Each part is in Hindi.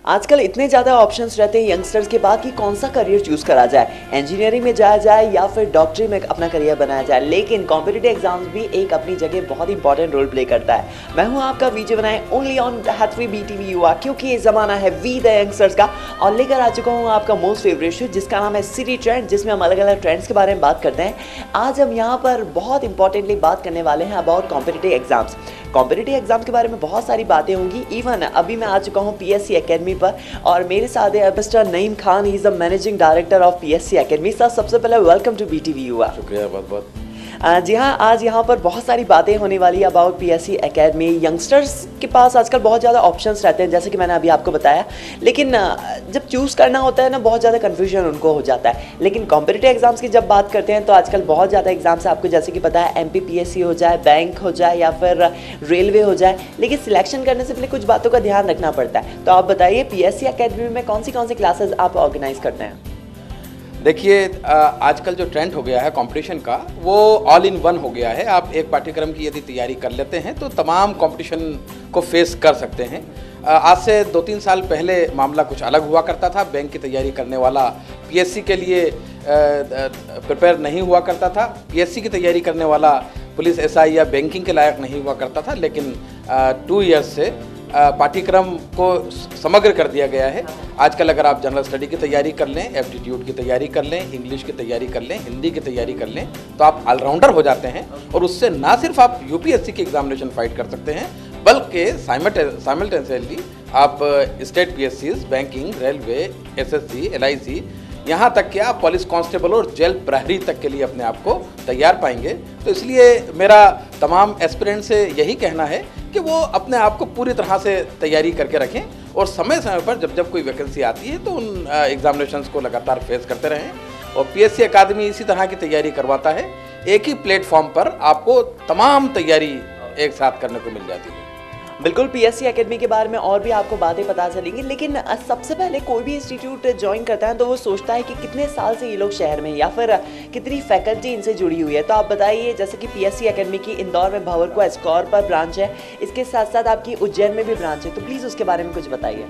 आजकल इतने ज़्यादा ऑप्शंस रहते हैं यंगस्टर्स के पास कि कौन सा करियर चूज़ करा जाए, इंजीनियरिंग में जाया जाए या फिर डॉक्टरी में अपना करियर बनाया जाए। लेकिन कॉम्पिटिटिव एग्जाम्स भी एक अपनी जगह बहुत इंपॉर्टेंट रोल प्ले करता है। मैं हूं आपका वीजे बनाए ओनली ऑन हैथवे BTV युवा, क्योंकि ये ज़माना है वी द यंगस्टर्स का और लेकर आ चुका हूँ आपका मोस्ट फेवरेट शो जिसका नाम है सिटी ट्रेंड, जिसमें हम अलग अलग ट्रेंड्स के बारे में बात करते हैं। आज हम यहाँ पर बहुत इंपॉर्टेंटली बात करने वाले हैं about competitive exams. Competitive exam के बारे में बहुत सारी बातें होंगी। इवन अभी मैं आ चुका हूँ PSC एकेडमी पर और मेरे साथ है mister Naeem Khan, he is the managing director of PSC academy. Sir सबसे पहले वेलकम टू BTV युवा। शुक्रिया बहुत बहुत। जी हाँ, आज यहाँ पर बहुत सारी बातें होने वाली है अबाउट PSC एकेडमी। यंगस्टर्स के पास आजकल बहुत ज़्यादा ऑप्शंस रहते हैं, जैसे कि मैंने अभी आपको बताया, लेकिन जब चूज़ करना होता है ना, बहुत ज़्यादा कन्फ्यूजन उनको हो जाता है। लेकिन कॉम्पिटिटिव एग्जाम्स की जब बात करते हैं तो आजकल बहुत ज़्यादा एग्जाम्स आपको जैसे कि पता है MPPSC हो जाए, बैंक हो जाए या फिर रेलवे हो जाए, लेकिन सिलेक्शन करने से पहले कुछ बातों का ध्यान रखना पड़ता है। तो आप बताइए PSC एकेडमी में कौन सी क्लासेस आप ऑर्गेनाइज करते हैं? देखिए, आजकल जो ट्रेंड हो गया है कंपटीशन का, वो ऑल इन वन हो गया है। आप एक पाठ्यक्रम की यदि तैयारी कर लेते हैं तो तमाम कंपटीशन को फेस कर सकते हैं। आज से 2-3 साल पहले मामला कुछ अलग हुआ करता था। बैंक की तैयारी करने वाला PSC के लिए प्रिपेयर नहीं हुआ करता था। PSC की तैयारी करने वाला पुलिस SI या बैंकिंग के लायक नहीं हुआ करता था। लेकिन 2 ईयर्स से पाठ्यक्रम को समग्र कर दिया गया है। आजकल अगर आप जनरल स्टडी की तैयारी कर लें, एप्टीट्यूड की तैयारी कर लें, इंग्लिश की तैयारी कर लें, हिंदी की तैयारी कर लें, तो आप ऑलराउंडर हो जाते हैं और उससे ना सिर्फ आप UPSC की एग्जामिनेशन फाइट कर सकते हैं, बल्कि साइमल्टेनियसली आप state PSCs, banking, railway, SSC, LIC, यहाँ तक कि आप पुलिस कांस्टेबल और जेल प्रहरी तक के लिए अपने आप को तैयार पाएंगे। तो इसलिए मेरा तमाम एस्पिरेंट से यही कहना है कि वो अपने आप को पूरी तरह से तैयारी करके रखें और समय समय पर जब जब कोई वैकेंसी आती है तो उन एग्जामिनेशंस को लगातार फेस करते रहें। और PSC एकेडमी इसी तरह की तैयारी करवाता है। एक ही प्लेटफॉर्म पर आपको तमाम तैयारी एक साथ करने को मिल जाती है। बिल्कुल, PSC एकेडमी के बारे में और भी आपको बातें पता चलेंगी, लेकिन सबसे पहले कोई भी इंस्टीट्यूट ज्वाइन करता है तो वो सोचता है कि कितने साल से ये लोग शहर में या फिर कितनी फैकल्टी इनसे जुड़ी हुई है। तो आप बताइए, जैसे कि PSC एकेडमी की इंदौर में भंवरकुआ एस्कॉर पर ब्रांच है, इसके साथ साथ आपकी उज्जैन में भी ब्रांच है, तो प्लीज़ उसके बारे में कुछ बताइए।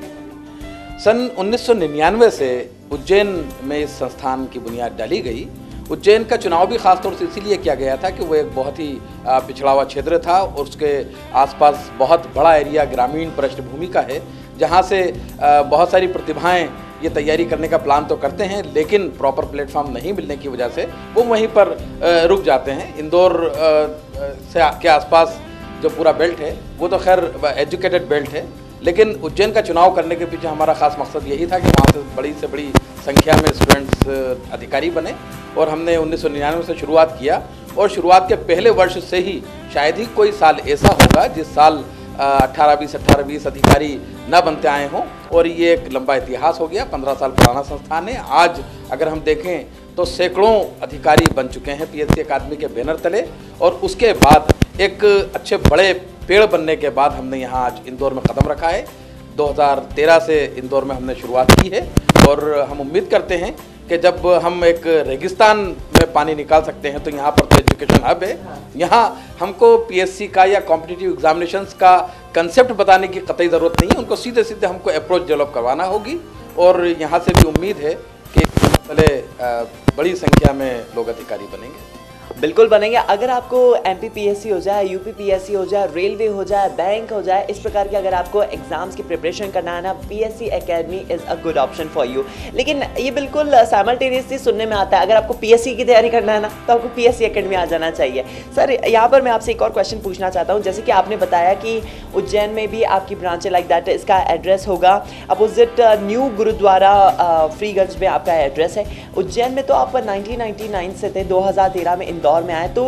सन 1999 से उज्जैन में इस संस्थान की बुनियाद डाली गई। उज्जैन का चुनाव भी खासतौर से इसीलिए किया गया था कि वो एक बहुत ही पिछड़ा हुआ क्षेत्र था और उसके आसपास बहुत बड़ा एरिया ग्रामीण पृष्ठभूमि का है, जहाँ से बहुत सारी प्रतिभाएं ये तैयारी करने का प्लान तो करते हैं, लेकिन प्रॉपर प्लेटफॉर्म नहीं मिलने की वजह से वो वहीं पर रुक जाते हैं। इंदौर के आसपास जो पूरा बेल्ट है वो तो खैर एजुकेटेड बेल्ट है, लेकिन उज्जैन का चुनाव करने के पीछे हमारा खास मकसद यही था कि वहाँ से बड़ी संख्या में स्टूडेंट्स अधिकारी बने। और हमने 1999 से शुरुआत किया और शुरुआत के पहले वर्ष से ही शायद ही कोई साल ऐसा होगा जिस साल 18-20 अधिकारी न बनते आए हों। और ये एक लंबा इतिहास हो गया, 15 साल पुराना संस्थान है। आज अगर हम देखें तो सैकड़ों अधिकारी बन चुके हैं PSC एकेडमी के बैनर तले। और उसके बाद एक अच्छे बड़े पेड़ बनने के बाद हमने यहाँ आज इंदौर में कदम रखा है। 2013 से इंदौर में हमने शुरुआत की है और हम उम्मीद करते हैं कि जब हम एक रेगिस्तान में पानी निकाल सकते हैं तो यहाँ पर तो एजुकेशन हब है। यहाँ हमको PSC का या कॉम्पिटिटिव एग्जामिनेशंस का कंसेप्ट बताने की कतई ज़रूरत नहीं है, उनको सीधे सीधे हमको अप्रोच डेवलप करवाना होगी। और यहाँ से भी उम्मीद है कि पहले बड़ी संख्या में लोग अधिकारी बनेंगे। बिल्कुल बनेंगे। अगर आपको MPPSC हो जाए, UPPSC हो जाए, रेलवे हो जाए, बैंक हो जाए, इस प्रकार के अगर आपको एग्जाम्स की प्रिपरेशन करना है ना, PSC academy is a good option for you. लेकिन ये बिल्कुल साइमल्टेनियसली सुनने में आता है, अगर आपको PSC की तैयारी करना है ना तो आपको PSC एकेडमी आ जाना चाहिए। सर यहाँ पर मैं आपसे एक और क्वेश्चन पूछना चाहता हूँ। जैसे कि आपने बताया कि उज्जैन में भी आपकी ब्रांच है लाइक दैट, इसका एड्रेस होगा अपोजिट न्यू गुरुद्वारा फ्रीगंज में आपका एड्रेस है। उज्जैन में तो आप 1999 से थे, 2013 में इंदौर में आए। तो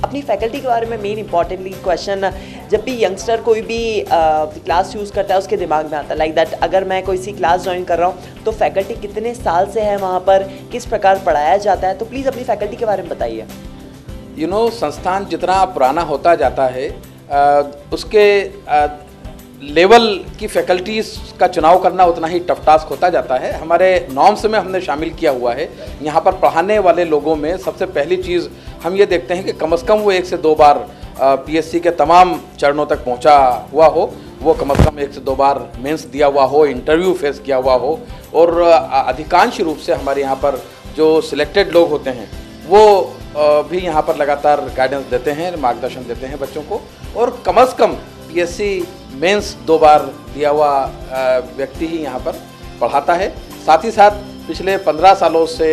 अपनी फैकल्टी के बारे में मेन इंपॉर्टेंटली क्वेश्चन जब भी यंगस्टर कोई भी क्लास चूज़ करता है उसके दिमाग में आता है लाइक दैट, अगर मैं कोई सी क्लास ज्वाइन कर रहा हूँ तो फैकल्टी कितने साल से है वहाँ पर, किस प्रकार पढ़ाया जाता है, तो प्लीज़ अपनी फैकल्टी के बारे में बताइए। संस्थान जितना पुराना होता जाता है उसके लेवल की फैकल्टीज़ का चुनाव करना उतना ही टफ टास्क होता जाता है। हमारे नॉर्म्स में हमने शामिल किया हुआ है। यहाँ पर पढ़ाने वाले लोगों में सबसे पहली चीज़ हम ये देखते हैं कि कम से कम वो 1 से 2 बार पीएससी के तमाम चरणों तक पहुंचा हुआ हो, वो कम से कम 1 से 2 बार मेंस दिया हुआ हो, इंटरव्यू फेस किया हुआ हो, और अधिकांश रूप से हमारे यहाँ पर जो सिलेक्टेड लोग होते हैं वो भी यहाँ पर लगातार गाइडेंस देते हैं, मार्गदर्शन देते हैं बच्चों को, और कम से कम पीएससी मेंस 2 बार दिया हुआ व्यक्ति ही यहाँ पर पढ़ाता है। साथ ही साथ पिछले 15 सालों से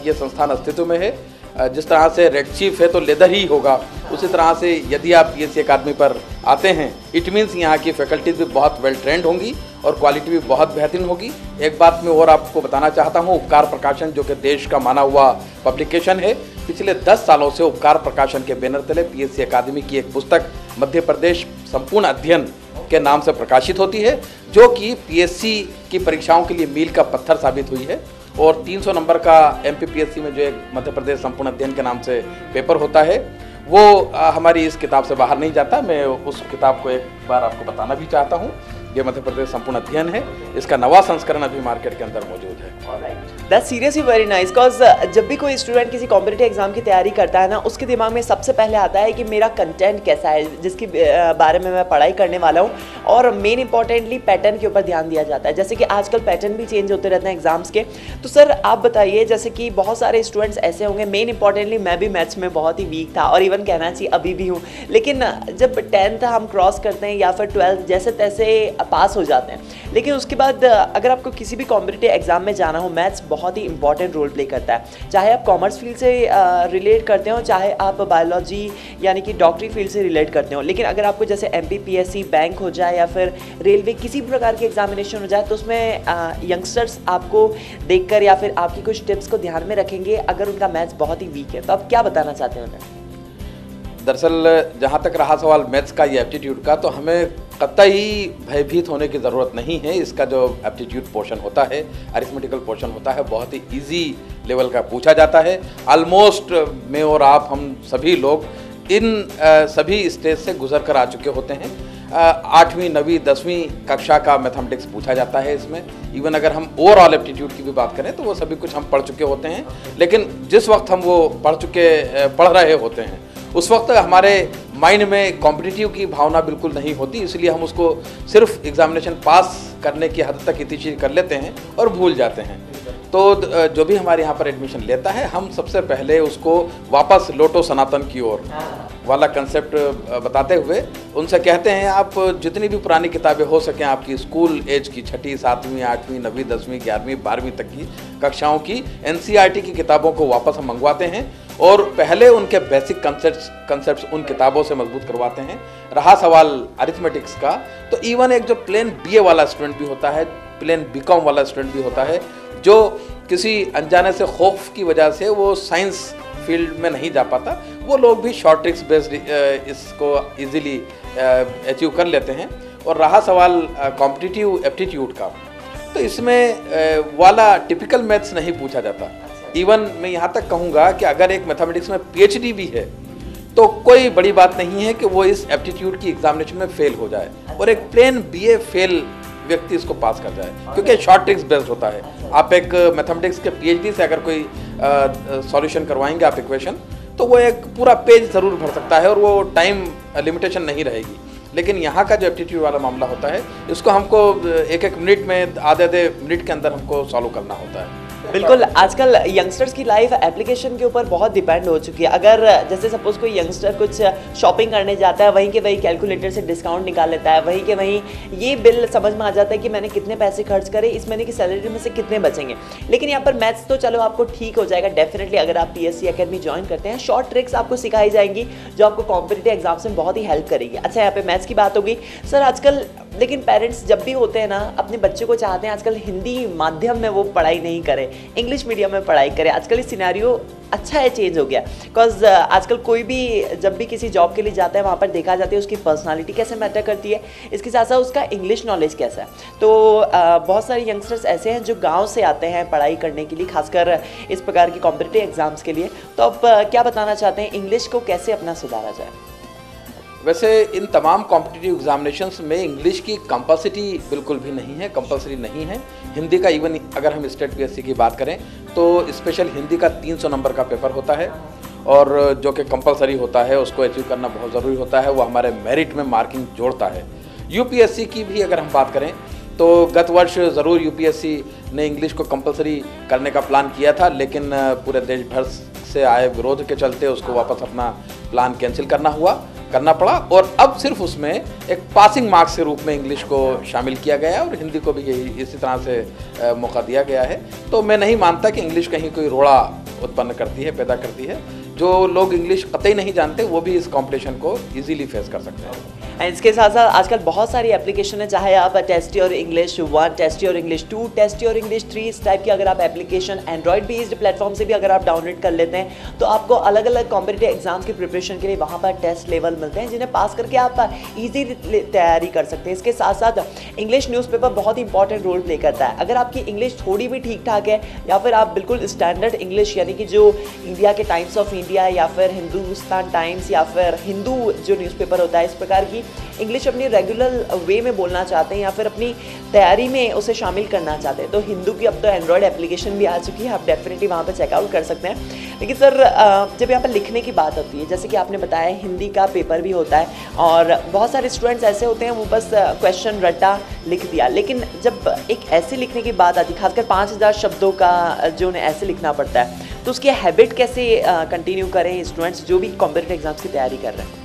ये संस्थान अस्तित्व में है। जिस तरह से रेड चीफ है तो लेदर ही होगा, उसी तरह से यदि आप पीएससी अकादमी पर आते हैं, इट मीन्स यहाँ की फैकल्टीज भी बहुत वेल ट्रेंड होंगी और क्वालिटी भी बहुत बेहतरीन होगी। एक बात मैं और आपको बताना चाहता हूँ, उपकार प्रकाशन जो कि देश का माना हुआ पब्लिकेशन है, पिछले 10 सालों से उपकार प्रकाशन के बैनर तले पीएससी अकादमी की एक पुस्तक मध्य प्रदेश संपूर्ण अध्ययन के नाम से प्रकाशित होती है, जो कि पीएससी की परीक्षाओं के लिए मील का पत्थर साबित हुई है। और 300 नंबर का एमपीपीएससी में जो एक मध्य प्रदेश संपूर्ण अध्ययन के नाम से पेपर होता है, वो हमारी इस किताब से बाहर नहीं जाता। मैं उस किताब को एक बार आपको बताना भी चाहता हूँ। ये मध्य प्रदेश संपूर्ण अध्ययन है, इसका नवा संस्करण अभी मार्केट के अंदर मौजूद है। That's seriously very nice, because जब भी कोई स्टूडेंट किसी कॉम्पिटिटिव एग्जाम की तैयारी करता है ना, उसके दिमाग में सबसे पहले आता है कि मेरा कंटेंट कैसा है, जिसके बारे में मैं पढ़ाई करने वाला हूँ, और मेन इंपॉर्टेंटली पैटर्न के ऊपर ध्यान दिया जाता है। जैसे कि आजकल पैटर्न भी चेंज होते रहते हैं एग्जाम्स के। तो सर आप बताइए, जैसे कि बहुत सारे स्टूडेंट्स ऐसे होंगे, मेन इंपॉर्टेंटली मैं भी मैथ्स में बहुत ही वीक था, और इवन कहना चाहिए अभी भी हूँ, लेकिन जब 10th हम क्रॉस करते हैं या फिर 12th जैसे तैसे पास हो जाते हैं, लेकिन उसके बाद अगर आपको किसी भी कॉम्पिटिटिव एग्जाम में जाना हो, मैथ्स बहुत ही इंपॉर्टेंट रोल प्ले करता है। चाहे आप कॉमर्स फील्ड से रिलेट करते हो, चाहे आप बायोलॉजी यानी कि डॉक्टरी फील्ड से रिलेट करते हो, लेकिन अगर आपको जैसे एमपीपीएससी, बैंक हो जाए या फिर रेलवे, किसी भी प्रकार की एग्जामिनेशन हो जाए, तो उसमें यंगस्टर्स आपको देखकर या फिर आपकी कुछ टिप्स को ध्यान में रखेंगे अगर उनका मैथ्स बहुत ही वीक है, तो आप क्या बताना चाहते हैं उन्हें? दरअसल जहाँ तक रहा सवाल मैथ्स का या एप्टीट्यूड का, तो हमें कतई भयभीत होने की ज़रूरत नहीं है। इसका जो एप्टीट्यूड पोर्शन होता है, अरिथमेटिकल पोर्शन होता है, बहुत ही इजी लेवल का पूछा जाता है। ऑलमोस्ट मैं और आप, हम सभी लोग इन सभी स्टेज से गुजर कर आ चुके होते हैं। 8वीं 9वीं 10वीं कक्षा का मैथमेटिक्स पूछा जाता है इसमें। इवन अगर हम ओवरऑल एप्टीट्यूड की भी बात करें तो वो सभी कुछ हम पढ़ चुके होते हैं, लेकिन जिस वक्त हम वो पढ़ रहे होते हैं, उस वक्त हमारे माइंड में कॉम्पिटिटिव की भावना बिल्कुल नहीं होती, इसलिए हम उसको सिर्फ एग्जामिनेशन पास करने की हद तक इतिश्री कर लेते हैं और भूल जाते हैं। तो जो भी हमारे यहाँ पर एडमिशन लेता है, हम सबसे पहले उसको वापस लौटो सनातन की ओर वाला कंसेप्ट बताते हुए उनसे कहते हैं, आप जितनी भी पुरानी किताबें हो सकें आपकी स्कूल एज की 6ठी 7वीं 8वीं 9वीं 10वीं 11वीं 12वीं तक की कक्षाओं की एनसीईआरटी की किताबों को वापस हम मंगवाते हैं और पहले उनके बेसिक कंसेप्ट्स उन किताबों से मजबूत करवाते हैं। रहा सवाल अरिथमेटिक्स का, तो इवन एक जो प्लेन बीए वाला स्टूडेंट भी होता है, प्लेन बीकॉम वाला स्टूडेंट भी होता है, जो किसी अनजाने से खौफ की वजह से वो साइंस फील्ड में नहीं जा पाता, वो लोग भी शॉर्ट ट्रिक्स बेस्ड इसको इजीली अचीव कर लेते हैं। और रहा सवाल कॉम्पिटिटिव एप्टीट्यूड का, तो इसमें वाला टिपिकल मैथ्स नहीं पूछा जाता। इवन मैं यहाँ तक कहूँगा कि अगर एक मैथमेटिक्स में पीएचडी भी है तो कोई बड़ी बात नहीं है कि वो इस एप्टीट्यूड की एग्जामिनेशन में फेल हो जाए और एक प्लेन बीए फेल व्यक्ति इसको पास कर जाए, क्योंकि शॉर्ट ट्रिक्स बेस्ड होता है। आप एक मैथमेटिक्स के पीएचडी से अगर कोई सॉल्यूशन करवाएंगे आप इक्वेशन, तो वो एक पूरा पेज ज़रूर भर सकता है और वो टाइम लिमिटेशन नहीं रहेगी। लेकिन यहाँ का जो एप्टीट्यूड वाला मामला होता है, इसको हमको एक मिनट में, आधे मिनट के अंदर हमको सॉल्व करना होता है। बिल्कुल, आजकल यंगस्टर्स की लाइफ एप्लीकेशन के ऊपर बहुत डिपेंड हो चुकी है। अगर जैसे सपोज कोई यंगस्टर कुछ शॉपिंग करने जाता है, वहीं के वहीं कैलकुलेटर से डिस्काउंट निकाल लेता है, वहीं के वहीं ये बिल समझ में आ जाता है कि मैंने कितने पैसे खर्च करे, इस महीने की सैलरी में से कितने बचेंगे। लेकिन यहाँ पर मैथ्स तो चलो आपको ठीक हो जाएगा डेफिनेटली, अगर आप पीएससी अकेडमी ज्वाइन करते हैं। शॉर्ट ट्रिक्स आपको सिखाई जाएंगी जो आपको कॉम्पिटिटिव एग्जाम्स में बहुत ही हेल्प करेगी। अच्छा, यहाँ पे मैथ्स की बात होगी सर। आजकल लेकिन पेरेंट्स जब भी होते हैं ना, अपने बच्चे को चाहते हैं आजकल हिंदी माध्यम में वो पढ़ाई नहीं करे, इंग्लिश मीडियम में पढ़ाई करे। आजकल ये सिनेरियो अच्छा है, चेंज हो गया, बिकॉज आजकल कोई भी जब भी किसी जॉब के लिए जाता है, वहाँ पर देखा जाता है उसकी पर्सनालिटी कैसे मैटर करती है, इसके साथ साथ उसका इंग्लिश नॉलेज कैसा है। तो बहुत सारे यंगस्टर्स ऐसे हैं जो गांव से आते हैं पढ़ाई करने के लिए, खासकर इस प्रकार की कॉम्पिटिटिव एग्जाम्स के लिए। तो आप क्या बताना चाहते हैं, इंग्लिश को कैसे अपना सुधारा जाए? वैसे इन तमाम कॉम्पिटिटिव एग्जामिनेशंस में इंग्लिश की कंपल्सरी बिल्कुल भी नहीं है, कंपल्सरी नहीं है। हिंदी का इवन अगर हम स्टेट पीएससी की बात करें तो स्पेशल हिंदी का 300 नंबर का पेपर होता है और जो कि कंपलसरी होता है, उसको अचीव करना बहुत ज़रूरी होता है। वो हमारे मेरिट में मार्किंग जोड़ता है। यूपीएससी की भी अगर हम बात करें तो गत वर्ष ज़रूर यूपीएससी ने इंग्लिश को कंपलसरी करने का प्लान किया था, लेकिन पूरे देश भर से आए विरोध के चलते उसको वापस अपना प्लान कैंसिल करना पड़ा और अब सिर्फ उसमें एक पासिंग मार्क्स के रूप में इंग्लिश को शामिल किया गया है और हिंदी को भी यही इसी तरह से मौका दिया गया है। तो मैं नहीं मानता कि इंग्लिश कहीं कोई रोड़ा उत्पन्न करती है, पैदा करती है। जो लोग इंग्लिश कतई नहीं जानते वो भी इस कंपटीशन को इजीली फेस कर सकते हैं। इसके साथ साथ आजकल बहुत सारी एप्लीकेशन है, चाहे आप test your English 1, test your English 2, test your English 3, इस टाइप की अगर आप एप्लीकेशन एंड्रॉइड बेस्ड प्लेटफॉर्म से भी अगर आप डाउनलोड कर लेते हैं तो आपको अलग अलग कॉम्पिटिटिव एग्जाम्स की प्रिपरेशन के लिए वहाँ पर टेस्ट लेवल मिलते हैं, जिन्हें पास करके आप ईजीली तैयारी कर सकते हैं। इसके साथ साथ इंग्लिश न्यूज़पेपर बहुत इंपॉर्टेंट रोल प्ले करता है। अगर आपकी इंग्लिश थोड़ी भी ठीक ठाक है या फिर आप बिल्कुल स्टैंडर्ड इंग्लिश यानी कि जो इंडिया के टाइम्स ऑफ इंडिया या फिर हिंदुस्तान टाइम्स या फिर हिंदू जो न्यूज़पेपर होता है, इस प्रकार की इंग्लिश अपनी रेगुलर वे में बोलना चाहते हैं या फिर अपनी तैयारी में उसे शामिल करना चाहते हैं तो हिंदू की अब तो एंड्रॉयड एप्लीकेशन भी आ चुकी है, आप डेफिनेटली वहाँ पे चेकआउट कर सकते हैं। लेकिन सर जब यहाँ पर लिखने की बात होती है, जैसे कि आपने बताया हिंदी का पेपर भी होता है और बहुत सारे स्टूडेंट्स ऐसे होते हैं वो बस क्वेश्चन रट्टा लिख दिया, लेकिन जब एक ऐसे लिखने की बात आती है, खासकर 5000 शब्दों का जो उन्हें ऐसे लिखना पड़ता है, तो उसकी हैबिट कैसे कंटिन्यू करें स्टूडेंट्स जो भी कॉम्पिटिटिव एग्जाम्स की तैयारी कर रहे हैं?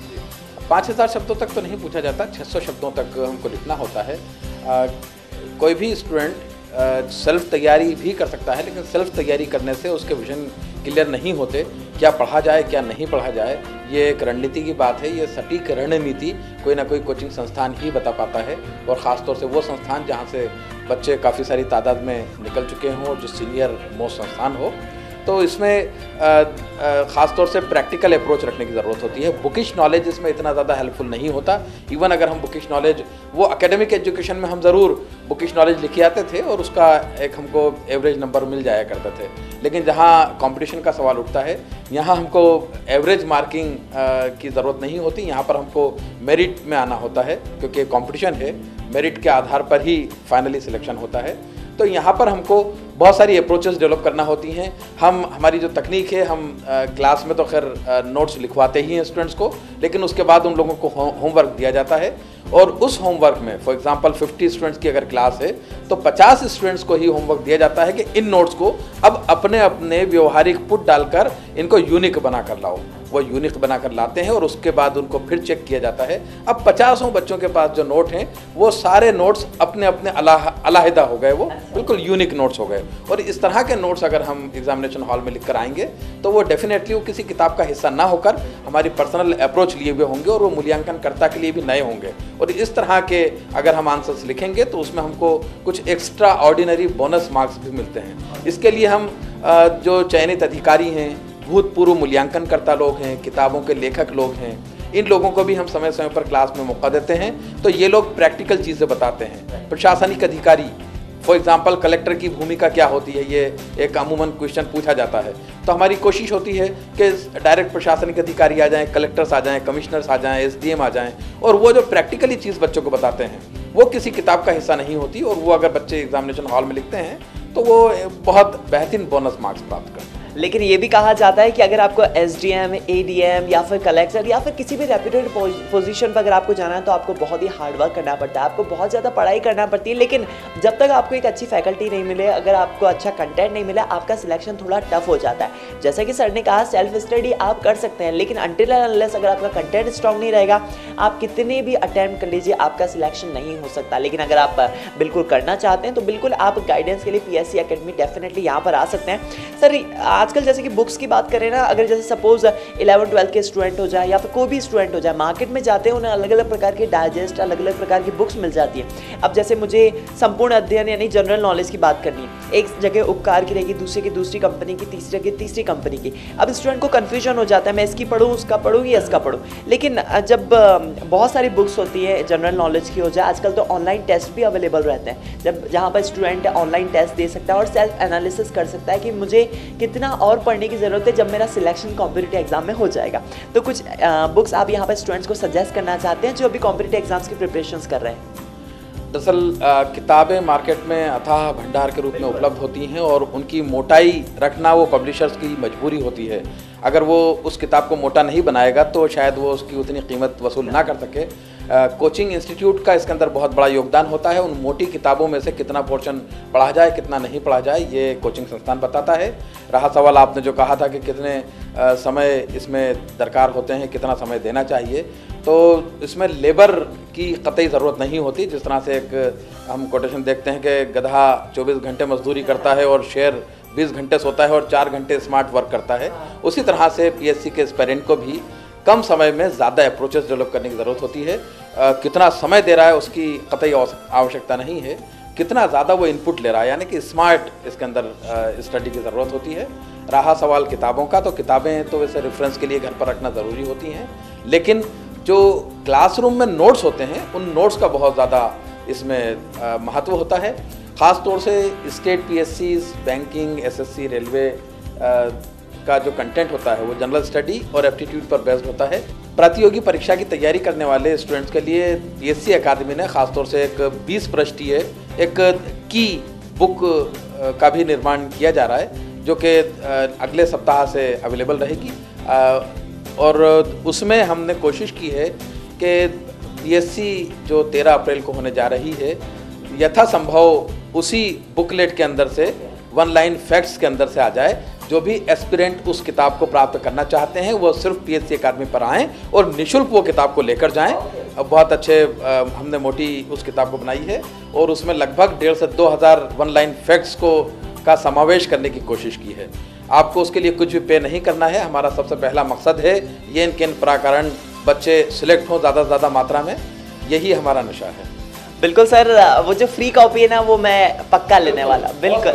5000 शब्दों तक तो नहीं पूछा जाता, 600 शब्दों तक हमको लिखना होता है। कोई भी स्टूडेंट सेल्फ तैयारी भी कर सकता है, लेकिन सेल्फ तैयारी करने से उसके विजन क्लियर नहीं होते, क्या पढ़ा जाए क्या नहीं पढ़ा जाए, ये एक रणनीति की बात है। ये सटीक रणनीति कोई ना कोई कोचिंग संस्थान ही बता पाता है और ख़ासतौर से वो संस्थान जहाँ से बच्चे काफ़ी सारी तादाद में निकल चुके हों और जो सीनियर मोस्ट संस्थान हो। तो इसमें ख़ास तौर से प्रैक्टिकल अप्रोच रखने की ज़रूरत होती है। बुकिश नॉलेज इसमें इतना ज़्यादा हेल्पफुल नहीं होता। इवन अगर हम बुकिश नॉलेज, वो एकेडमिक एजुकेशन में हम ज़रूर बुकिश नॉलेज लिखे आते थे और उसका एक हमको एवरेज नंबर मिल जाया करते थे, लेकिन जहाँ कंपटीशन का सवाल उठता है यहाँ हमको एवरेज मार्किंग की ज़रूरत नहीं होती। यहाँ पर हमको मेरिट में आना होता है, क्योंकि कंपटीशन है, मेरिट के आधार पर ही फाइनली सिलेक्शन होता है। तो यहाँ पर हमको बहुत सारी अप्रोचेस डेवलप करना होती हैं। हमारी जो तकनीक है, हम क्लास में तो खैर नोट्स लिखवाते ही हैं स्टूडेंट्स को, लेकिन उसके बाद उन लोगों को होमवर्क दिया जाता है और उस होमवर्क में फॉर एग्जांपल 50 स्टूडेंट्स की अगर क्लास है तो 50 स्टूडेंट्स को ही होमवर्क दिया जाता है कि इन नोट्स को अब अपने अपने व्यवहारिक पुट डालकर इनको यूनिक बना कर लाओ। वो यूनिक बनाकर लाते हैं और उसके बाद उनको फिर चेक किया जाता है। अब 50 बच्चों के पास जो नोट हैं वो सारे नोट्स अपने अपने अलहदा हो गए, वो बिल्कुल यूनिक नोट्स हो गए। और इस तरह के नोट्स अगर हम एग्जामिनेशन हॉल में लिख कर आएंगे तो वो डेफिनेटली वो किसी किताब का हिस्सा ना होकर हमारी पर्सनल अप्रोच लिए हुए होंगे और वो मूल्यांकनकर्ता के लिए भी नए होंगे। और इस तरह के अगर हम आंसर्स लिखेंगे तो उसमें हमको कुछ एक्स्ट्रा ऑर्डिनरी बोनस मार्क्स भी मिलते हैं। इसके लिए हम जो चयनित अधिकारी हैं, भूतपूर्व मूल्यांकनकर्ता लोग हैं, किताबों के लेखक लोग हैं, इन लोगों को भी हम समय समय पर क्लास में मौका देते हैं। तो ये लोग प्रैक्टिकल चीज़ें बताते हैं। प्रशासनिक अधिकारी, फॉर एग्जांपल कलेक्टर की भूमिका क्या होती है, ये एक अमूमन क्वेश्चन पूछा जाता है। तो हमारी कोशिश होती है कि डायरेक्ट प्रशासनिक अधिकारी आ जाएं, कलेक्टर्स आ जाएं, कमिश्नर्स आ जाएं, SDM आ जाएं, और वो जो प्रैक्टिकली चीज़ बच्चों को बताते हैं वो किसी किताब का हिस्सा नहीं होती। और वो अगर बच्चे एग्जामिनेशन हॉल में लिखते हैं तो वो बहुत बेहतरीन बोनस मार्क्स प्राप्त करते हैं। लेकिन ये भी कहा जाता है कि अगर आपको SDM, ADM या फिर कलेक्टर या फिर किसी भी रेप्यूटेड पोजीशन पर अगर आपको जाना है तो आपको बहुत ही हार्डवर्क करना पड़ता है, आपको बहुत ज़्यादा पढ़ाई करना पड़ती है। लेकिन जब तक आपको एक अच्छी फैकल्टी नहीं मिले, अगर आपको अच्छा कंटेंट नहीं मिला, आपका सिलेक्शन थोड़ा टफ हो जाता है। जैसा कि सर ने कहा, सेल्फ स्टडी आप कर सकते हैं, लेकिन अनटिल अनलेस अगर आपका कंटेंट स्ट्रॉन्ग नहीं रहेगा, आप कितने भी अटैम्प्ट कर लीजिए, आपका सिलेक्शन नहीं हो सकता। लेकिन अगर आप बिल्कुल करना चाहते हैं तो बिल्कुल आप गाइडेंस के लिए PSC एकेडमी डेफिनेटली यहाँ पर आ सकते हैं। सर आजकल जैसे कि बुक्स की बात करें ना, अगर जैसे सपोज 11-12 के स्टूडेंट हो जाए या फिर कोई भी स्टूडेंट हो जाए, मार्केट में जाते हैं उन्हें अलग अलग प्रकार के डाइजेस्ट, अलग अलग प्रकार की बुक्स मिल जाती है। अब जैसे मुझे संपूर्ण अध्ययन यानी जनरल नॉलेज की बात करनी है, एक जगह उपकार की रहेगी, दूसरे की दूसरी कंपनी की, तीसरी जगह तीसरी कंपनी की। अब स्टूडेंट को कन्फ्यूजन हो जाता है, मैं इसकी पढ़ूँ, उसका पढ़ूँ या इसका पढ़ूँ। लेकिन जब बहुत सारी बुक्स होती है जनरल नॉलेज की हो जाए, आजकल तो ऑनलाइन टेस्ट भी अवेलेबल रहते हैं, जब जहाँ पर स्टूडेंट ऑनलाइन टेस्ट दे सकता है और सेल्फ एनालिसिस कर सकता है कि मुझे कितना और पढ़ने की ज़रूरत है जब मेरा सिलेक्शन कॉम्पिटिटिव एग्जाम में हो जाएगा। तो कुछ बुक्स आप यहाँ पर स्टूडेंट्स को सजेस्ट करना चाहते हैं जो अभी कॉम्पिटिटिव एग्जाम्स की प्रिपरेशंस कर रहे हैं? दरअसल किताबें मार्केट में अथाह भंडार के रूप में उपलब्ध होती हैं और उनकी मोटाई रखना वो पब्लिशर्स की मजबूरी होती है। अगर वो उस किताब को मोटा नहीं बनाएगा तो शायद वो उसकी उतनी कीमत वसूल ना कर सके। कोचिंग इंस्टीट्यूट का इसके अंदर बहुत बड़ा योगदान होता है। उन मोटी किताबों में से कितना पोर्शन पढ़ा जाए, कितना नहीं पढ़ा जाए, ये कोचिंग संस्थान बताता है। रहा सवाल आपने जो कहा था कि कितने समय इसमें दरकार होते हैं, कितना समय देना चाहिए, तो इसमें लेबर की कतई ज़रूरत नहीं होती। जिस तरह से एक हम कोटेशन देखते हैं कि गधा 24 घंटे मजदूरी करता है और शेर 20 घंटे सोता है और 4 घंटे स्मार्ट वर्क करता है, उसी तरह से पीएससी के एस्पायरेंट को भी कम समय में ज़्यादा अप्रोचेस डेवलप करने की ज़रूरत होती है। कितना समय दे रहा है उसकी कतई आवश्यकता नहीं है, कितना ज़्यादा वो इनपुट ले रहा है, यानी कि स्मार्ट इसके अंदर स्टडी की ज़रूरत होती है। रहा सवाल किताबों का, तो किताबें तो वैसे रेफरेंस के लिए घर पर रखना ज़रूरी होती हैं, लेकिन जो क्लासरूम में नोट्स होते हैं उन नोट्स का बहुत ज़्यादा इसमें महत्व होता है। ख़ास तौर से स्टेट पीएससीज, बैंकिंग, एसएससी, रेलवे का जो कंटेंट होता है वो जनरल स्टडी और एप्टीट्यूड पर बेस्ड होता है। प्रतियोगी परीक्षा की तैयारी करने वाले स्टूडेंट्स के लिए पीएससी अकादमी ने खासतौर से एक 20 पृष्ठीय एक की बुक का भी निर्माण किया जा रहा है, जो कि अगले सप्ताह से अवेलेबल रहेगी। और उसमें हमने कोशिश की है कि पीएससी जो 13 अप्रैल को होने जा रही है, यथासंभव उसी बुकलेट के अंदर से 1 लाइन फैक्ट्स के अंदर से आ जाए। जो भी एस्पिरेंट उस किताब को प्राप्त करना चाहते हैं वो सिर्फ पीएससी अकादमी पर आएँ और निःशुल्क वो किताब को लेकर जाएं। बहुत अच्छे हमने मोटी उस किताब को बनाई है और उसमें लगभग 1,500 से 2,000 1 लाइन फैक्ट्स का समावेश करने की कोशिश की है। आपको उसके लिए कुछ भी पे नहीं करना है। हमारा सबसे पहला मकसद है ये इनके प्रकरण बच्चे सिलेक्ट हों ज़्यादा से ज़्यादा मात्रा में, यही हमारा नशा है। बिल्कुल सर, वो जो फ्री कॉपी है ना वो मैं पक्का लेने वाला, बिल्कुल।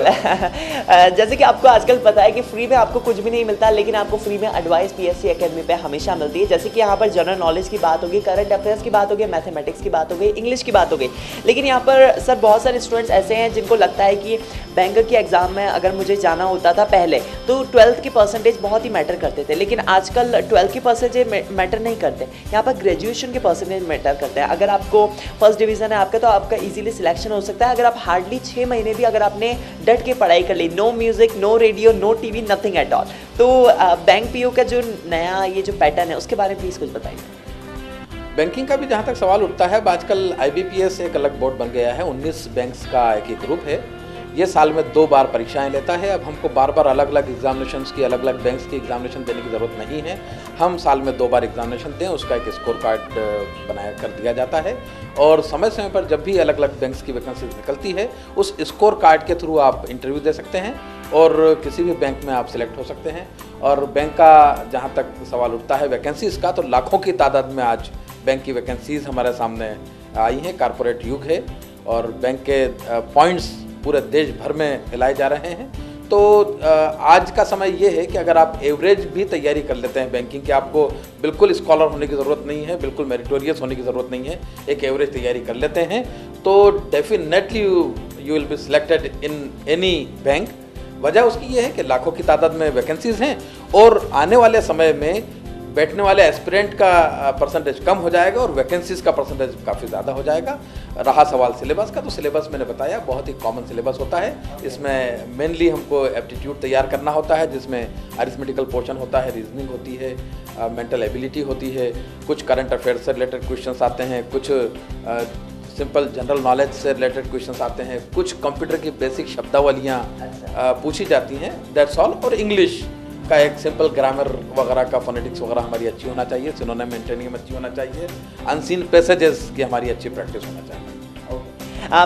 जैसे कि आपको आजकल पता है कि फ्री में आपको कुछ भी नहीं मिलता, लेकिन आपको फ्री में एडवाइस पीएससी एकेडमी पे हमेशा मिलती है। जैसे कि यहाँ पर जनरल नॉलेज की बात होगी, करंट अफेयर्स की बात होगी, मैथमेटिक्स की बात होगी, इंग्लिश की बात होगी। लेकिन यहाँ पर सर बहुत सारे स्टूडेंट्स ऐसे हैं जिनको लगता है कि बैंक के एग्ज़ाम में अगर मुझे जाना होता था पहले तो 12th की परसेंटेज बहुत ही मैटर करते थे, लेकिन आजकल 12th की परसेंटेज मैटर नहीं करते। यहाँ पर ग्रेजुएशन के परसेंटेज मैटर करते हैं। अगर आपको फर्स्ट डिवीज़न है आपका तो आपका इजीली सिलेक्शन हो सकता है। अगर आप हार्डली 6 महीने भी अगर आपने डट के पढ़ाई कर ली, no music, no radio, no TV, nothing at all, तो बैंक पीओ का जो नया ये जो पैटर्न है उसके बारे में प्लीज़ कुछ बताइए। बैंकिंग का भी जहाँ तक सवाल उठता है, आजकल IBPS एक अलग बोर्ड बन गया है। 19 बैंक्स का एक ग्रुप है, ये साल में 2 बार परीक्षाएं लेता है। अब हमको बार बार अलग अलग एग्जामिनेशंस की, अलग अलग बैंक्स की एग्जामिनेशन देने की ज़रूरत नहीं है। हम साल में 2 बार एग्जामिनेशन दें, उसका एक स्कोर कार्ड बनाया कर दिया जाता है और समय समय पर जब भी अलग अलग बैंक्स की वैकेंसी निकलती है उस स्कोर कार्ड के थ्रू आप इंटरव्यू दे सकते हैं और किसी भी बैंक में आप सिलेक्ट हो सकते हैं। और बैंक का जहाँ तक सवाल उठता है वैकेंसीज़ का, तो लाखों की तादाद में आज बैंक की वैकेंसीज़ हमारे सामने आई हैं। कारपोरेट युग है और बैंक के पॉइंट्स पूरे देश भर में फैलाए जा रहे हैं। तो आज का समय ये है कि अगर आप एवरेज भी तैयारी कर लेते हैं बैंकिंग की, आपको बिल्कुल स्कॉलर होने की ज़रूरत नहीं है, बिल्कुल मेरिटोरियस होने की ज़रूरत नहीं है, एक एवरेज तैयारी कर लेते हैं तो definitely you will be selected in any bank. वजह उसकी ये है कि लाखों की तादाद में वैकेंसीज़ हैं और आने वाले समय में बैठने वाले एस्पिरेंट का परसेंटेज कम हो जाएगा और वैकेंसीज़ का परसेंटेज काफ़ी ज़्यादा हो जाएगा। रहा सवाल सिलेबस का, तो सिलेबस मैंने बताया बहुत ही कॉमन सिलेबस होता है। इसमें मेनली हमको एप्टीट्यूड तैयार करना होता है, जिसमें अरिथमेटिकल पोर्शन होता है, रीजनिंग होती है, मेंटल एबिलिटी होती है, कुछ करंट अफेयर्स से रिलेटेड क्वेश्चंस आते हैं, कुछ सिंपल जनरल नॉलेज से रिलेटेड क्वेश्चंस आते हैं, कुछ कंप्यूटर की बेसिक शब्दावलियाँ पूछी जाती हैं, दैट्स ऑल। और इंग्लिश का एक सिंपल ग्रामर वगैरह का, फोनेटिक्स वगैरह हमारी अच्छी होना चाहिए, सिनोनिम मेंटेनिंग अच्छी होना चाहिए, अनसीन पैसेजेस की हमारी अच्छी प्रैक्टिस होना चाहिए।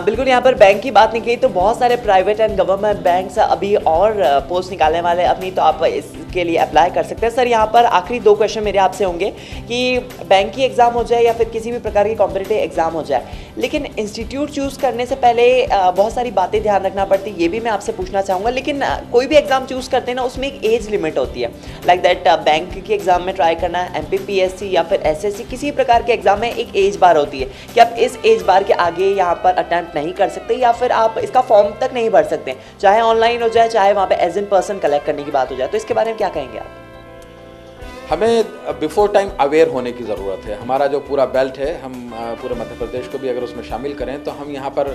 बिल्कुल, यहाँ पर बैंक की बात निकली तो बहुत सारे प्राइवेट एंड गवर्नमेंट बैंक्स अभी और पोस्ट निकालने वाले अपनी, तो आप इसके लिए अप्लाई कर सकते हैं। सर यहाँ पर आखिरी 2 क्वेश्चन मेरे आपसे होंगे कि बैंक की एग्ज़ाम हो जाए या फिर किसी भी प्रकार की कॉम्पिटिटिव एग्ज़ाम हो जाए, लेकिन इंस्टीट्यूट चूज़ करने से पहले बहुत सारी बातें ध्यान रखना पड़ती है, ये भी मैं आपसे पूछना चाहूँगा। लेकिन कोई भी एग्ज़ाम चूज़ करते हैं ना उसमें एक एज लिमिट होती है, लाइक दैट बैंक की एग्ज़ाम में ट्राई करना, MPPSC या फिर SSC किसी प्रकार के एग्ज़ाम में एक एज बार होती है कि आप इस एज बार के आगे यहाँ पर अटेम्प्ट नहीं कर सकते या फिर आप इसका फॉर्म तक नहीं भर सकते, चाहे ऑनलाइन हो जाए चाहे वहाँ पे एज इन पर्सन कलेक्ट करने की बात हो जाए, तो इसके बारे में क्या कहेंगे आप? हमें बिफोर टाइम अवेयर होने की ज़रूरत है। हमारा जो पूरा बेल्ट है, हम पूरे मध्य प्रदेश को भी अगर उसमें शामिल करें तो हम यहाँ पर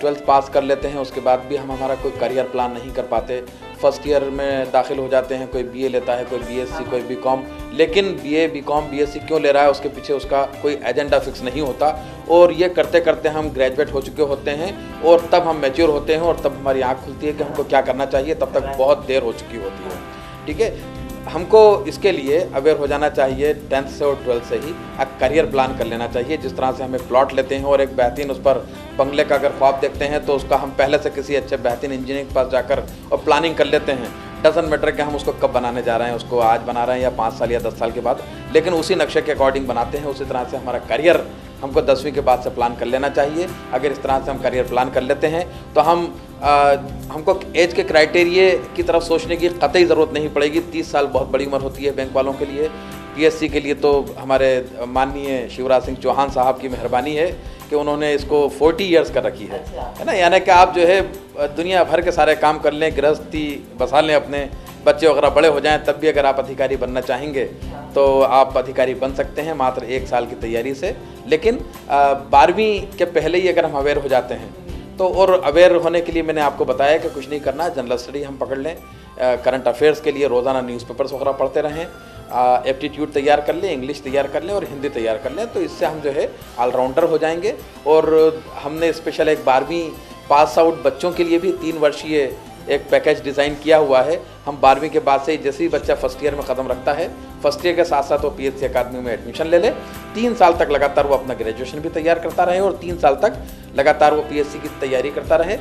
12th पास कर लेते हैं, उसके बाद भी हम हमारा कोई करियर प्लान नहीं कर पाते, फर्स्ट ईयर में दाखिल हो जाते हैं, कोई बीए लेता है, कोई बीएससी, कोई बीकॉम। लेकिन बीए, बीकॉम, बीएससी क्यों ले रहा है, उसके पीछे उसका कोई एजेंडा फिक्स नहीं होता। और ये करते करते हम ग्रेजुएट हो चुके होते हैं और तब हम मैच्योर होते हैं और तब हमारी आँख खुलती है कि हमको क्या करना चाहिए। तब तक बहुत देर हो चुकी होती है। ठीक है, हमको इसके लिए अवेयर हो जाना चाहिए 10th से और 12th से ही करियर प्लान कर लेना चाहिए। जिस तरह से हम एक प्लॉट लेते हैं और एक बेहतरीन उस पर बंगले का अगर ख्वाब देखते हैं तो उसका हम पहले से किसी अच्छे बेहतरीन इंजीनियर के पास जाकर और प्लानिंग कर लेते हैं। डजंट मैटर कि हम उसको कब बनाने जा रहे हैं, उसको आज बना रहे हैं या 5 साल या 10 साल के बाद, लेकिन उसी नक्शे के अकॉर्डिंग बनाते हैं। उसी तरह से हमारा करियर हमको 10वीं के बाद से प्लान कर लेना चाहिए। अगर इस तरह से हम करियर प्लान कर लेते हैं तो हमको एज के क्राइटेरिया की तरफ सोचने की कतई ज़रूरत नहीं पड़ेगी। 30 साल बहुत बड़ी उम्र होती है बैंक वालों के लिए। पीएससी के लिए तो हमारे माननीय शिवराज सिंह चौहान साहब की मेहरबानी है कि उन्होंने इसको 40 ईयर्स कर रखी है ना। यानी कि आप जो है दुनिया भर के सारे काम कर लें, गृहस्थी बसा लें, अपने बच्चे वगैरह बड़े हो जाएं, तब भी अगर आप अधिकारी बनना चाहेंगे तो आप अधिकारी बन सकते हैं मात्र 1 साल की तैयारी से। लेकिन 12वीं के पहले ही अगर हम अवेयर हो जाते हैं तो, और अवेयर होने के लिए मैंने आपको बताया कि कुछ नहीं करना, जनरल स्टडी हम पकड़ लें, करंट अफेयर्स के लिए रोज़ाना न्यूज़पेपर्स वगैरह पढ़ते रहें, एप्टीट्यूड तैयार कर लें, इंग्लिश तैयार कर लें और हिंदी तैयार कर लें, तो इससे हम जो है ऑलराउंडर हो जाएंगे। और हमने स्पेशल एक 12वीं पास आउट बच्चों के लिए भी 3 वर्षीय एक पैकेज डिज़ाइन किया हुआ है। हम 12वीं के बाद से ही जैसे ही बच्चा फर्स्ट ईयर में कदम रखता है, फर्स्ट ईयर के साथ साथ वो पीएससी अकादमी में एडमिशन ले ले, 3 साल तक लगातार वो अपना ग्रेजुएशन भी तैयार करता रहे और 3 साल तक लगातार वो पीएससी की तैयारी करता रहे।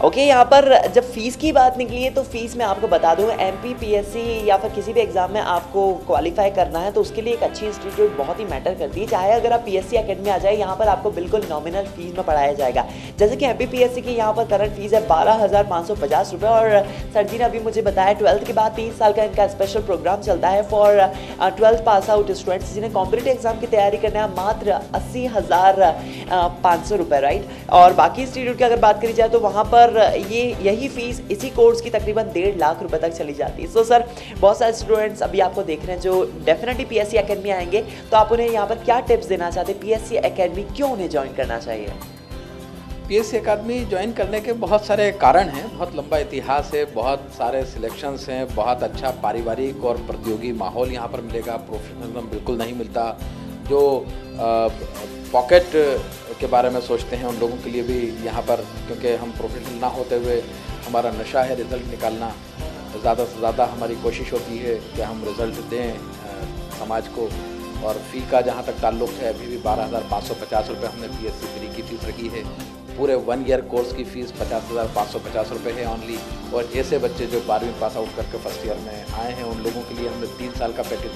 ओके, यहाँ पर जब फीस की बात निकली है तो फीस मैं आपको बता दूँ, एमपी पीएससी या फिर किसी भी एग्जाम में आपको क्वालिफाई करना है तो उसके लिए एक अच्छी इंस्टीट्यूट बहुत ही मैटर करती है। चाहे अगर आप पीएससी एकेडमी आ जाए, यहाँ पर आपको बिल्कुल नॉमिनल फीस में पढ़ाया जाएगा। जैसे कि एमपी पीएससी की यहाँ पर करंट फीस है 12,550 रुपये। और सर जी ने अभी मुझे बताया 12th के बाद 3 साल का इनका स्पेशल प्रोग्राम चलता है for 12th pass out students जिन्हें कॉम्पिटिटिव एग्जाम की तैयारी करना है, मात्र 80,500 रुपये, राइट। और बाकी इंस्टीट्यूट की अगर बात करी जाए तो वहाँ पर यही फीस इसी कोर्स की तकरीबन 1.5 लाख रुपए तक चली जाती है। सो सर, बहुत सारे स्टूडेंट्स अभी आपको देख रहे हैं जो डेफिनेटली पीएससी एकेडमी आएंगे, तो आप उन्हें यहाँ पर क्या टिप्स देना चाहते हैं? पीएससी एकेडमी क्यों उन्हें ज्वाइन करना चाहिए? पीएससी अकादमी ज्वाइन करने के बहुत सारे कारण हैं, बहुत लंबा इतिहास है, बहुत सारे सिलेक्शंस हैं, बहुत अच्छा पारिवारिक और प्रतियोगी माहौल यहाँ पर मिलेगा, प्रोफेशनलिज्म बिल्कुल नहीं मिलता। जो पॉकेट के बारे में सोचते हैं उन लोगों के लिए भी यहाँ पर, क्योंकि हम प्रोफेशनल ना होते हुए हमारा नशा है रिज़ल्ट निकालना, ज़्यादा से ज़्यादा हमारी कोशिश होती है कि हम रिज़ल्ट दें समाज को। और फ़ी का जहाँ तक ताल्लुक़ है, अभी भी 12,550 रुपये हमने पीएससी फ्री की फ़ीस रखी है। पूरे 1 ईयर कोर्स की फ़ीस 50,550 रुपये है ऑनली। और ऐसे बच्चे जो 12वीं पास आउट करके फर्स्ट ईयर में आए हैं, उन लोगों के लिए हमने 3 साल का पैकेज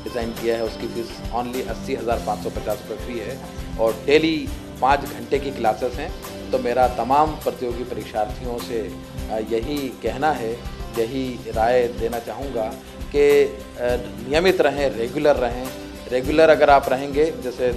डिज़ाइन किया है। उसकी फ़ीस ऑनली 80,550 रुपये फ़ी है और डेली 5 घंटे की क्लासेस हैं। तो मेरा तमाम प्रतियोगी परीक्षार्थियों से यही कहना है, यही राय देना चाहूँगा कि नियमित रहें, रेगुलर रहें। रेगुलर अगर आप रहेंगे, जैसे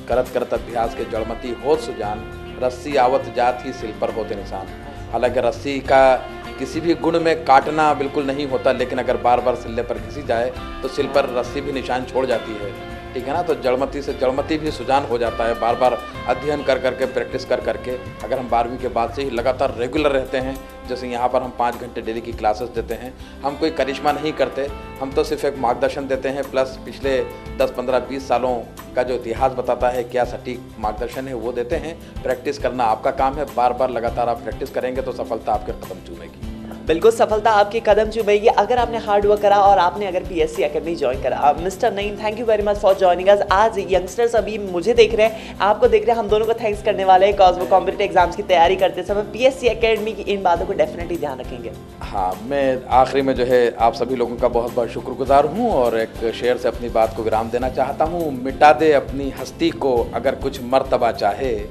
करत करत अभ्यास के जड़मती होत सुजान, रस्सी आवत जात ही सिल पर होते निशान। हालांकि रस्सी का किसी भी गुण में काटना बिल्कुल नहीं होता, लेकिन अगर बार बार सिल्ले पर घिसी जाए तो सिल पर रस्सी भी निशान छोड़ जाती है, ठीक है ना। तो जड़मती से जड़मती भी सुजान हो जाता है, बार बार अध्ययन कर करके, प्रैक्टिस कर करके। अगर हम 12वीं के बाद से ही लगातार रेगुलर रहते हैं, जैसे यहाँ पर हम 5 घंटे डेली की क्लासेस देते हैं, हम कोई करिश्मा नहीं करते, हम तो सिर्फ एक मार्गदर्शन देते हैं, प्लस पिछले 10, 15, 20 सालों का जो इतिहास बताता है क्या सटीक मार्गदर्शन है वो देते हैं। प्रैक्टिस करना आपका काम है, बार बार लगातार आप प्रैक्टिस करेंगे तो सफलता आपके कदम चूमेगी। बिल्कुल, सफलता आपके कदम चूमेगी अगर आपने हार्ड वर्क करा और आपने अगर पीएससी एकेडमी ज्वाइन करा। Mister Naeem, thank you very much for joining us. आज यंगस्टर्स अभी मुझे देख रहे हैं, आपको देख रहे हैं, हम दोनों को थैंक्स करने वाले हैं, बिकॉज वो कॉम्पिटिटिव एग्जाम्स की तैयारी करते समय पीएससी एकेडमी की इन बातों को डेफिनेटली ध्यान रखेंगे। हाँ, मैं आखिरी में जो है आप सभी लोगों का बहुत बहुत शुक्रगुजार हूँ और एक शेर से अपनी बात को विराम देना चाहता हूँ। मिटा दे अपनी हस्ती को अगर कुछ मर्तबा चाहे,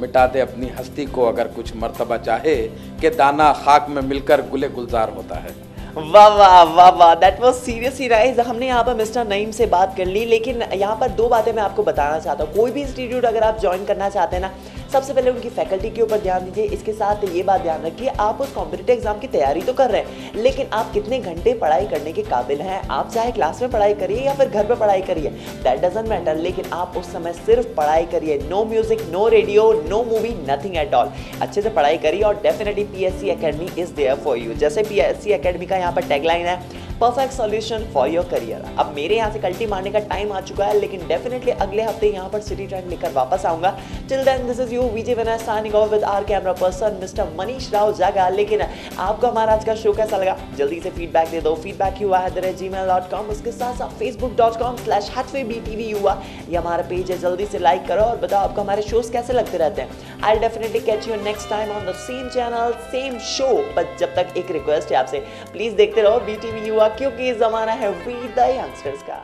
मिटा दे अपनी हस्ती को अगर कुछ मर्तबा चाहे, कि दाना खाक में मिलकर गुले गुलजार होता है। वाह वाह वाह वाह, दैट वाज सीरियसली नाइस। हमने यहाँ पर मिस्टर नईम से बात कर ली, लेकिन यहाँ पर 2 बातें मैं आपको बताना चाहता हूँ। कोई भी इंस्टीट्यूट अगर आप ज्वाइन करना चाहते हैं ना, सबसे पहले उनकी फैकल्टी के ऊपर ध्यान दीजिए। इसके साथ ये बात ध्यान रखिए, आप उस कॉम्पिटिटिव एग्जाम की तैयारी तो कर रहे हैं, लेकिन आप कितने घंटे पढ़ाई करने के काबिल हैं। आप चाहे क्लास में पढ़ाई करिए या फिर घर पे पढ़ाई करिए, दैट डजंट मैटर, लेकिन आप उस समय सिर्फ पढ़ाई करिए। No music, no radio, no movie, nothing at all. अच्छे से पढ़ाई करिए और definitely PSC academy is there for you. जैसे पीएससी एकेडमी का यहाँ पर टैगलाइन है, perfect solution for your career. अब मेरे यहाँ से कल्टी मारने का टाइम आ चुका है, लेकिन डेफिनेटली अगले हफ्ते यहाँ पर सिटी ट्रेंड लेकर वापस आऊंगा। Till then this is you Vijay Vinay signing off with our camera person mister Manish Rao Jaga. लेकिन आपको हमारा आज का शो कैसा लगा जल्दी से फीडबैक दे दो। फीडबैक युवा @gmail.com, उसके साथ साथ facebook.com/hatwebtv युवा, ये हमारा पेज है। जल्दी से लाइक करो और बताओ आपको हमारे शोज कैसे लगते रहते हैं। I definitely catch you next time on the same channel same show. But जब तक एक रिक्वेस्ट है आपसे, प्लीज देखते रहो BTV युवा, क्योंकि जमाना है वी द यंगस्टर्स का।